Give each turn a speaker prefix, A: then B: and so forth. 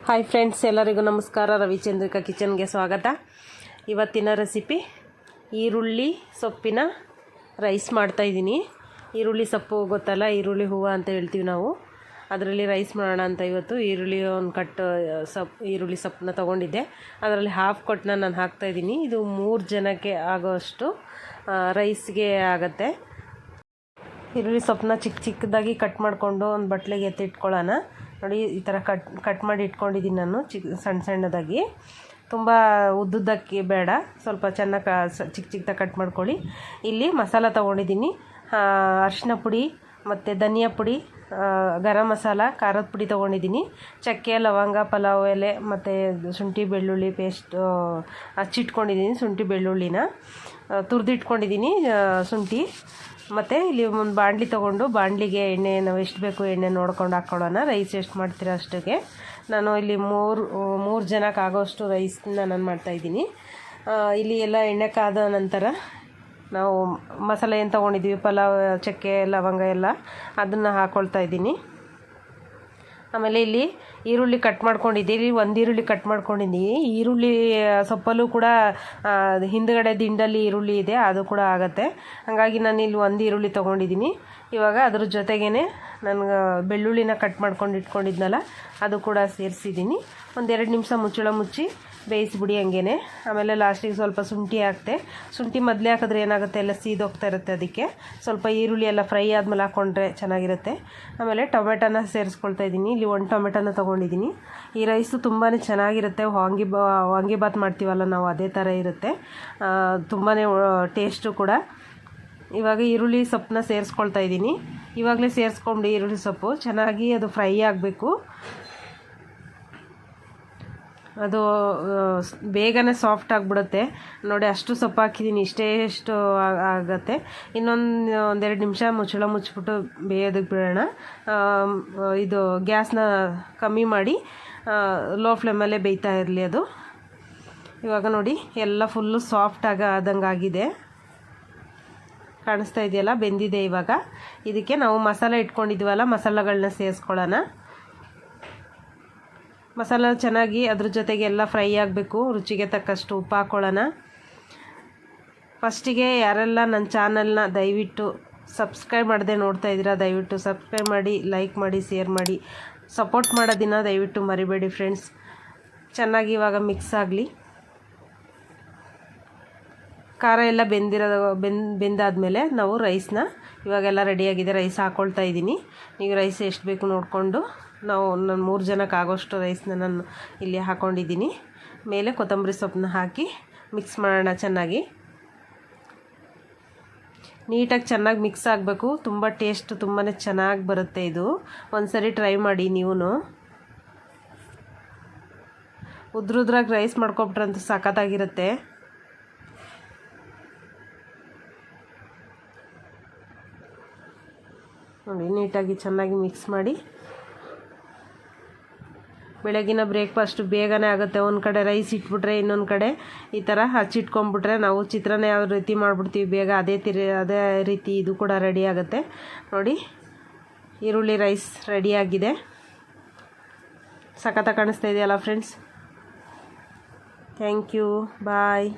A: Hi friends, ಎಲ್ಲರಿಗೂ ನಮಸ್ಕಾರ. ರವಿಚಂದ್ರಿಕಾ ಕಿಚನ್ಗೆ ಸ್ವಾಗತ. ಇವತ್ತಿನ ರೆಸಿಪಿ ಈರುಳ್ಳಿ ಸೊಪ್ಪಿನ ರೈಸ್ ಮಾಡ್ತಾಯಿದ್ದೀನಿ. ಈರುಳ್ಳಿ ಸೊಪ್ಪು ಗೊತ್ತಲ್ಲ, ಈರುಳ್ಳಿ ಹೂವು ಅಂತ ಹೇಳ್ತೀವಿ ನಾವು. ಅದರಲ್ಲಿ ರೈಸ್ ಮಾಡೋಣ ಅಂತ ಇವತ್ತು ಈರುಳ್ಳಿ ಒಂದು ಕಟ್ಟು ಈರುಳ್ಳಿ ಸೊಪ್ಪನ್ನ ತೊಗೊಂಡಿದ್ದೆ. ಅದರಲ್ಲಿ ಹಾಫ್ ಕಟ್ಟನ್ನ ನಾನು ಹಾಕ್ತಾಯಿದ್ದೀನಿ. ಇದು 3 ಜನಕ್ಕೆ ಆಗೋಷ್ಟು ರೈಸ್ಗೆ ಆಗುತ್ತೆ. ಈರುಳ್ಳಿ ಸೊಪ್ಪನ್ನ ಚಿಕ್ಕದಾಗಿ ಕಟ್ ಮಾಡಿಕೊಂಡು ಒಂದು ಬಟ್ಲಿಗೆ ಎತ್ತಿಟ್ಕೊಳ್ಳೋಣ. ನೋಡಿ, ಈ ಥರ ಕಟ್ ಮಾಡಿ ಇಟ್ಕೊಂಡಿದ್ದೀನಿ ನಾನು ಸಣ್ಣದಾಗಿ. ತುಂಬ ಉದ್ದುದ್ದಕ್ಕೆ ಬೇಡ, ಸ್ವಲ್ಪ ಚೆನ್ನಾಗಿ ಚಿಕ್ಕದಾಗಿ ಕಟ್ ಮಾಡ್ಕೊಳ್ಳಿ. ಇಲ್ಲಿ ಮಸಾಲ ತೊಗೊಂಡಿದ್ದೀನಿ. ಅರಿಶಿನ ಪುಡಿ ಮತ್ತು ಧನಿಯಾ ಪುಡಿ, ಗರಂ ಮಸಾಲ, ಖಾರದ ಪುಡಿ ತೊಗೊಂಡಿದ್ದೀನಿ. ಚಕ್ಕೆ, ಲವಂಗ, ಪಲಾವ್ ಎಲೆ ಮತ್ತು ಶುಂಠಿ ಬೆಳ್ಳುಳ್ಳಿ ಪೇಸ್ಟ್ ಹಚ್ಚಿಟ್ಕೊಂಡಿದ್ದೀನಿ. ಶುಂಠಿ ಬೆಳ್ಳುಳ್ಳಿನ ತುರಿದಿಟ್ಕೊಂಡಿದ್ದೀನಿ. ಶುಂಠಿ ಮತ್ತು ಇಲ್ಲಿ ಒಂದು ಬಾಣಲಿ ತೊಗೊಂಡು ಬಾಣಲಿಗೆ ಎಣ್ಣೆ ನಾವು ಎಷ್ಟು ಬೇಕು ಎಣ್ಣೆ ನೋಡ್ಕೊಂಡು ಹಾಕ್ಕೊಳ್ಳೋಣ. ರೈಸ್ ಎಷ್ಟು ಮಾಡ್ತೀರ ಅಷ್ಟಕ್ಕೆ. ನಾನು ಇಲ್ಲಿ ಮೂರು ಜನಕ್ಕೆ ಆಗೋಷ್ಟು ರೈಸ್ನ ನಾನು ಮಾಡ್ತಾಯಿದ್ದೀನಿ. ಇಲ್ಲಿ ಎಲ್ಲ ಎಣ್ಣೆ ಕಾದ ನಂತರ ನಾವು ಮಸಾಲೆ ಏನು ತೊಗೊಂಡಿದ್ದೀವಿ, ಪಲಾವ್, ಚಕ್ಕೆ, ಲವಂಗ ಎಲ್ಲ ಅದನ್ನು ಹಾಕ್ಕೊಳ್ತಾ ಇದ್ದೀನಿ. ಆಮೇಲೆ ಇಲ್ಲಿ ಈರುಳ್ಳಿ ಕಟ್ ಮಾಡ್ಕೊಂಡಿದ್ದೀನಿ. ಒಂದು ಈರುಳ್ಳಿ ಕಟ್ ಮಾಡ್ಕೊಂಡಿದ್ದೀನಿ. ಈರುಳ್ಳಿ ಸೊಪ್ಪಲ್ಲೂ ಕೂಡ ಹಿಂದುಗಡೆ ದಿಂಡಲ್ಲಿ ಈರುಳ್ಳಿ ಇದೆ, ಅದು ಕೂಡ ಆಗುತ್ತೆ. ಹಾಗಾಗಿ ನಾನು ಇಲ್ಲಿ ಒಂದು ಈರುಳ್ಳಿ ತೊಗೊಂಡಿದ್ದೀನಿ. ಇವಾಗ ಅದ್ರ ಜೊತೆಗೇ ನಾನು ಬೆಳ್ಳುಳ್ಳಿನ ಕಟ್ ಮಾಡ್ಕೊಂಡು ಇಟ್ಕೊಂಡಿದ್ನಲ್ಲ, ಅದು ಕೂಡ ಸೇರಿಸಿದ್ದೀನಿ. 1-2 ನಿಮಿಷ ಮುಚ್ಚಳ ಮುಚ್ಚಿ ಬೇಯಿಸ್ಬಿಡಿ ಹಂಗೇ. ಆಮೇಲೆ ಲಾಸ್ಟಿಗೆ ಸ್ವಲ್ಪ ಶುಂಠಿ ಹಾಕ್ತೆ. ಶುಂಠಿ ಮೊದಲೇ ಹಾಕಿದ್ರೆ ಏನಾಗುತ್ತೆ, ಎಲ್ಲ ಸೀದೋಗ್ತಾ ಇರುತ್ತೆ. ಅದಕ್ಕೆ ಸ್ವಲ್ಪ ಈರುಳ್ಳಿ ಎಲ್ಲ ಫ್ರೈ ಆದಮೇಲೆ ಹಾಕ್ಕೊಂಡ್ರೆ ಚೆನ್ನಾಗಿರುತ್ತೆ. ಆಮೇಲೆ ಟೊಮೆಟೊನ ಸೇರಿಸ್ಕೊಳ್ತಾ ಇದ್ದೀನಿ. ಇಲ್ಲಿ 1 ಟೊಮೆಟೊನ ತೊಗೊಂಡಿದ್ದೀನಿ. ಈ ರೈಸು ತುಂಬಾ ಚೆನ್ನಾಗಿರುತ್ತೆ. ವಾಂಗಿಬಾತ್ ಮಾಡ್ತೀವಲ್ಲ ನಾವು, ಅದೇ ಥರ ಇರುತ್ತೆ. ತುಂಬಾ ಟೇಸ್ಟು ಕೂಡ. ಇವಾಗ ಈರುಳ್ಳಿ ಸೊಪ್ಪನ್ನ ಸೇರಿಸ್ಕೊಳ್ತಾ ಇದ್ದೀನಿ. ಇವಾಗಲೇ ಸೇರಿಸ್ಕೊಂಡು ಈರುಳ್ಳಿ ಸೊಪ್ಪು ಚೆನ್ನಾಗಿ ಅದು ಫ್ರೈ ಆಗಬೇಕು. ಅದು ಬೇಗನೆ ಸಾಫ್ಟ್ ಆಗಿಬಿಡುತ್ತೆ. ನೋಡಿ, ಅಷ್ಟು ಸೊಪ್ಪು ಹಾಕಿದ್ದೀನಿ. ಎಷ್ಟು ಆಗುತ್ತೆ. ಒಂದೆರಡು ನಿಮಿಷ ಮುಚ್ಚಳ ಮುಚ್ಚಿಬಿಟ್ಟು ಬೇಯೋದಕ್ಕೆ ಬಿಡೋಣ. ಇದು ಗ್ಯಾಸ್ನ ಕಮ್ಮಿ ಮಾಡಿ ಲೋ ಫ್ಲೇಮಲ್ಲೇ ಬೇಯ್ತಾ ಇರಲಿ ಅದು. ಇವಾಗ ನೋಡಿ, ಎಲ್ಲ ಫುಲ್ಲು ಸಾಫ್ಟ್ ಆದಂಗೆ ಆಗಿದೆ. ಕಾಣಿಸ್ತಾ ಇದೆಯಲ್ಲ, ಬೆಂದಿದೆ. ಇವಾಗ ಇದಕ್ಕೆ ನಾವು ಮಸಾಲೆ ಇಟ್ಕೊಂಡಿದ್ದೀವಲ್ಲ, ಮಸಾಲೆಗಳನ್ನ ಸೇರಿಸ್ಕೊಳ್ಳೋಣ. ಮಸಾಲ ಚೆನ್ನಾಗಿ ಅದ್ರ ಜೊತೆಗೆ ಎಲ್ಲ ಫ್ರೈ ಆಗಬೇಕು. ರುಚಿಗೆ ತಕ್ಕಷ್ಟು ಉಪ್ಪು ಹಾಕ್ಕೊಳ್ಳೋಣ. ಫಸ್ಟಿಗೆ ಯಾರೆಲ್ಲ ನನ್ನ ಚಾನಲ್ನ ದಯವಿಟ್ಟು ಸಬ್ಸ್ಕ್ರೈಬ್ ಮಾಡದೆ ನೋಡ್ತಾ ಇದ್ದೀರಾ, ದಯವಿಟ್ಟು ಸಬ್ಸ್ಕ್ರೈಬ್ ಮಾಡಿ, ಲೈಕ್ ಮಾಡಿ, ಶೇರ್ ಮಾಡಿ, ಸಪೋರ್ಟ್ ಮಾಡೋದನ್ನ ದಯವಿಟ್ಟು ಮರಿಬೇಡಿ ಫ್ರೆಂಡ್ಸ್. ಚೆನ್ನಾಗಿ ಇವಾಗ ಮಿಕ್ಸ್ ಆಗಲಿ. ಖಾರ ಎಲ್ಲ ಬೆಂದಾದಮೇಲೆ ನಾವು ರೈಸ್ನ, ಇವಾಗೆಲ್ಲ ರೆಡಿಯಾಗಿದೆ, ರೈಸ್ ಹಾಕ್ಕೊಳ್ತಾ ಇದ್ದೀನಿ. ನೀವು ರೈಸ್ ಎಷ್ಟು ಬೇಕು ನೋಡಿಕೊಂಡು, ನಾನು 3 ಜನಕ್ಕೆ ಆಗೋಷ್ಟು ರೈಸ್ನ ನಾನು ಇಲ್ಲಿ ಹಾಕ್ಕೊಂಡಿದ್ದೀನಿ. ಮೇಲೆ ಕೊತ್ತಂಬರಿ ಸೊಪ್ಪನ್ನ ಹಾಕಿ ಮಿಕ್ಸ್ ಮಾಡೋಣ ಚೆನ್ನಾಗಿ. ನೀಟಾಗಿ ಚೆನ್ನಾಗಿ ಮಿಕ್ಸ್ ಆಗಬೇಕು. ತುಂಬ ಟೇಸ್ಟ್ ತುಂಬಾ ಚೆನ್ನಾಗಿ ಬರುತ್ತೆ ಇದು. ಒಂದು ಸರಿ ಟ್ರೈ ಮಾಡಿ ನೀವು. ಉದ್ರಾಗಿ ರೈಸ್ ಮಾಡ್ಕೊಬಿಟ್ರಂತೂ ಸಖತ್ತಾಗಿರುತ್ತೆ. ನೋಡಿ, ನೀಟಾಗಿ ಚೆನ್ನಾಗಿ ಮಿಕ್ಸ್ ಮಾಡಿ. ಬೆಳಗಿನ ಬ್ರೇಕ್ಫಾಸ್ಟು ಬೇಗನೆ ಆಗುತ್ತೆ. ಒಂದು ಕಡೆ ರೈಸ್ ಇಟ್ಬಿಟ್ರೆ ಇನ್ನೊಂದು ಕಡೆ ಈ ಥರ ಹಚ್ಚಿಟ್ಕೊಂಡ್ಬಿಟ್ರೆ ನಾವು ಚಿತ್ರಾನ್ನ ಯಾವ ರೀತಿ ಮಾಡಿಬಿಡ್ತೀವಿ ಬೇಗ, ಅದೇ ರೀತಿ ಇದು ಕೂಡ ರೆಡಿ ಆಗುತ್ತೆ. ನೋಡಿ, ಈರುಳ್ಳಿ ರೈಸ್ ರೆಡಿಯಾಗಿದೆ. ಸಖತ್ತಾಗಿ ಕಾಣಿಸ್ತಾ ಇದೆಯಲ್ಲ ಫ್ರೆಂಡ್ಸ್. Thank you, bye.